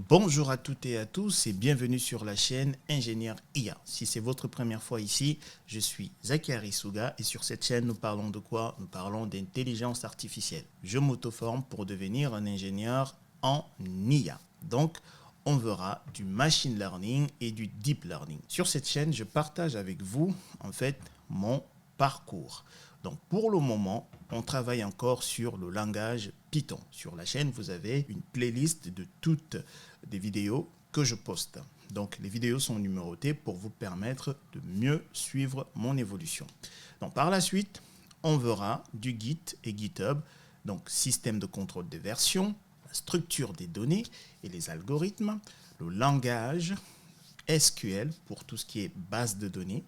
Bonjour à toutes et à tous et bienvenue sur la chaîne Ingénieur IA. Si c'est votre première fois ici, je suis Zachary Souga et sur cette chaîne nous parlons de quoi? Nous parlons d'intelligence artificielle. Je m'auto-forme pour devenir un ingénieur en IA. Donc, on verra du machine learning et du deep learning. Sur cette chaîne, je partage avec vous en fait mon parcours. Donc pour le moment, on travaille encore sur le langage Python. Sur la chaîne, vous avez une playlist de toutes des vidéos que je poste. Donc les vidéos sont numérotées pour vous permettre de mieux suivre mon évolution. Donc par la suite, on verra du Git et GitHub, donc système de contrôle des versions, la structure des données et les algorithmes, le langage SQL pour tout ce qui est base de données.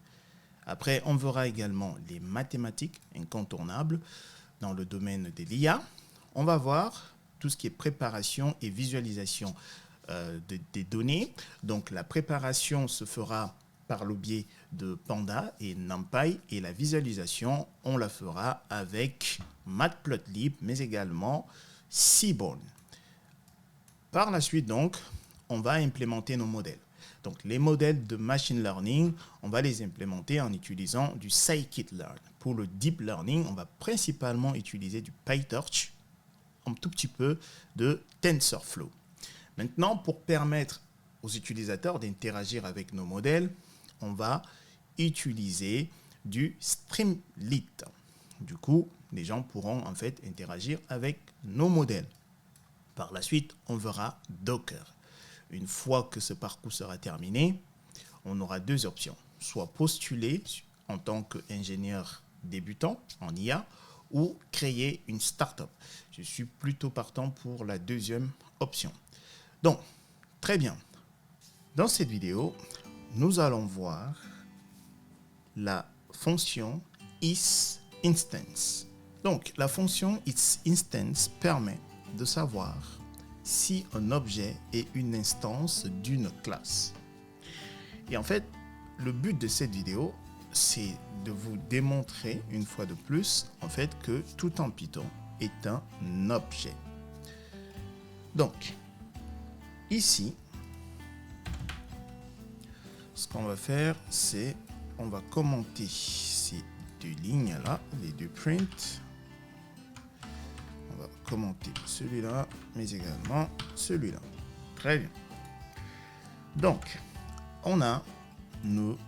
Après, on verra également les mathématiques incontournables dans le domaine de l'IA. On va voir tout ce qui est préparation et visualisation des données. Donc, la préparation se fera par le biais de Panda et NumPy et la visualisation, on la fera avec Matplotlib, mais également Seaborn. Par la suite, donc, on va implémenter nos modèles. Donc, les modèles de machine learning, on va les implémenter en utilisant du scikit-learn. Pour le deep learning, on va principalement utiliser du PyTorch, un tout petit peu de TensorFlow. Maintenant, pour permettre aux utilisateurs d'interagir avec nos modèles, on va utiliser du Streamlit. Du coup, les gens pourront en fait interagir avec nos modèles. Par la suite, on verra Docker. Une fois que ce parcours sera terminé, on aura deux options. Soit postuler en tant qu'ingénieur débutant en IA ou créer une start-up. Je suis plutôt partant pour la deuxième option. Donc, très bien. Dans cette vidéo, nous allons voir la fonction isInstance. Donc, la fonction isInstance permet de savoir si un objet est une instance d'une classe. Et en fait, le but de cette vidéo, c'est de vous démontrer une fois de plus en fait que tout en Python est un objet. Donc, ici, ce qu'on va faire, c'est on va commenter ces deux lignes-là, les deux prints. On va commenter celui-là, mais également celui-là. Très bien. Donc, on a nos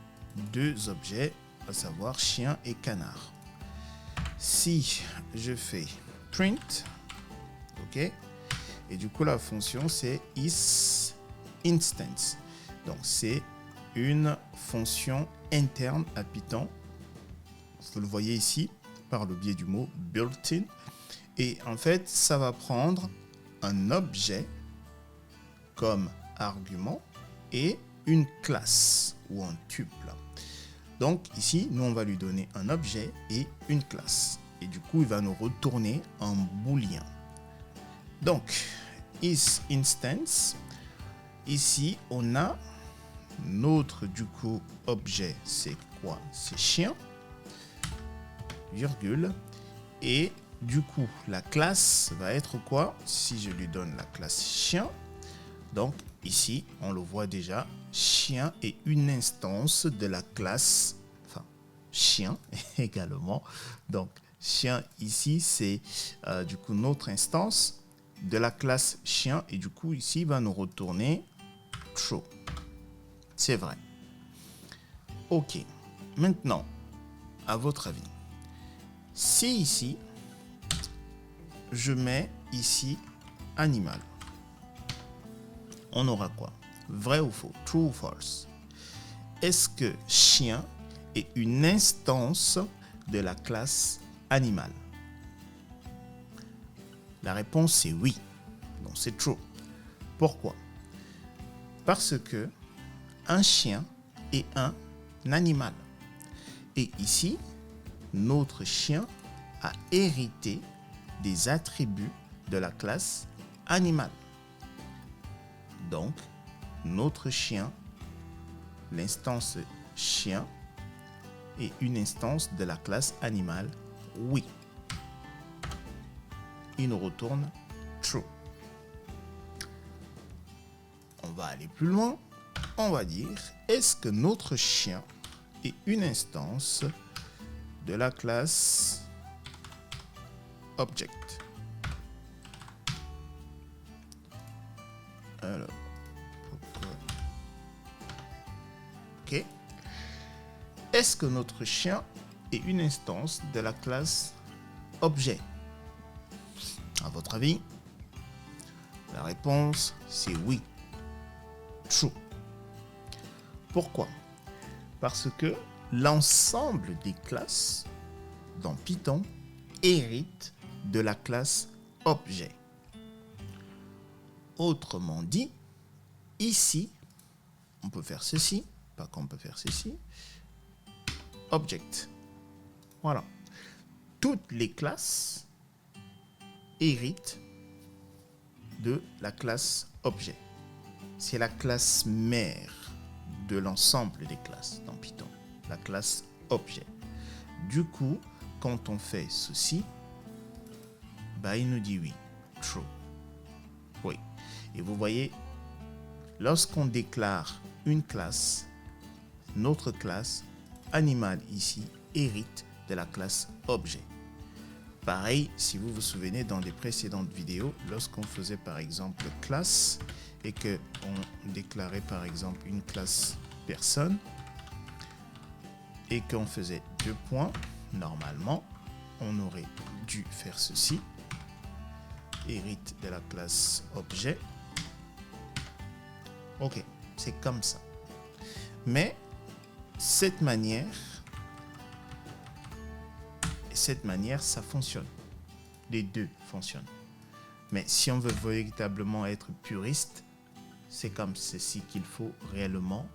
deux objets, à savoir chien et canard. Si je fais print, ok, et du coup la fonction c'est isInstance. Donc c'est une fonction interne à Python. Vous le voyez ici par le biais du mot built-in. Et en fait, ça va prendre un objet comme argument et une classe ou un tuple. Donc ici, nous, on va lui donner un objet et une classe. Et du coup, il va nous retourner un booléen. Donc, isInstance, ici, on a notre, du coup, objet, c'est quoi? C'est chien, virgule, et du coup, la classe va être quoi? Si je lui donne la classe chien, donc ici, on le voit déjà, chien est une instance de la classe, enfin, chien également. Donc, chien ici, c'est du coup notre instance de la classe chien. Et du coup, ici, il va nous retourner true. C'est vrai. Ok. Maintenant, à votre avis, si ici, je mets ici animal, on aura quoi? Vrai ou faux? True ou false? Est-ce que chien est une instance de la classe animal? La réponse c'est oui. Donc c'est true. Pourquoi? Parce que un chien est un animal. Et ici, notre chien a hérité des attributs de la classe animal. Donc, notre chien, l'instance chien, est une instance de la classe animal, oui. Il nous retourne true. on va aller plus loin. On va dire, est-ce que notre chien est une instance de la classe Object? Alors, pourquoi? Ok. Est-ce que notre chien est une instance de la classe Objet? À votre avis? La réponse, c'est oui. True. Pourquoi? Parce que l'ensemble des classes dans Python héritent de la classe Objet. Autrement dit, ici, on peut faire ceci, pas qu'on peut faire ceci, Object. Voilà. Toutes les classes héritent de la classe Objet. C'est la classe mère de l'ensemble des classes dans Python, la classe Objet. Du coup, quand on fait ceci, bah, il nous dit oui, true. Oui. Et vous voyez, lorsqu'on déclare une classe, notre classe animal ici hérite de la classe Objet. Pareil, si vous vous souvenez dans les précédentes vidéos, lorsqu'on faisait par exemple classe et qu'on déclarait par exemple une classe personne et qu'on faisait 2 points, normalement, on aurait dû faire ceci, hérite de la classe Objet. Ok, c'est comme ça. Mais cette manière, ça fonctionne. Les deux fonctionnent. Mais si on veut véritablement être puriste, c'est comme ceci qu'il faut réellement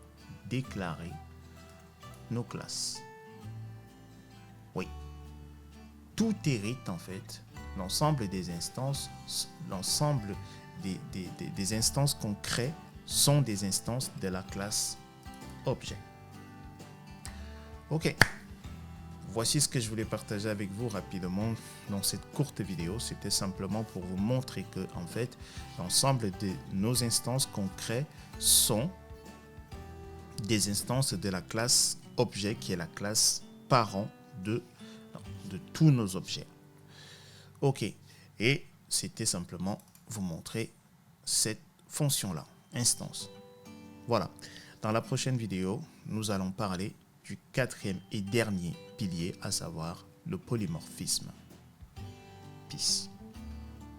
déclarer nos classes. Oui. Tout hérite en fait, l'ensemble des instances, l'ensemble des instances qu'on crée sont des instances de la classe Objet. Ok. Voici ce que je voulais partager avec vous rapidement dans cette courte vidéo. C'était simplement pour vous montrer que, en fait, l'ensemble de nos instances qu'on crée sont des instances de la classe Objet, qui est la classe parent de tous nos objets. Ok. Et c'était simplement vous montrer cette fonction-là, instance. Voilà. Dans la prochaine vidéo, nous allons parler du 4e et dernier pilier, à savoir le polymorphisme. Peace.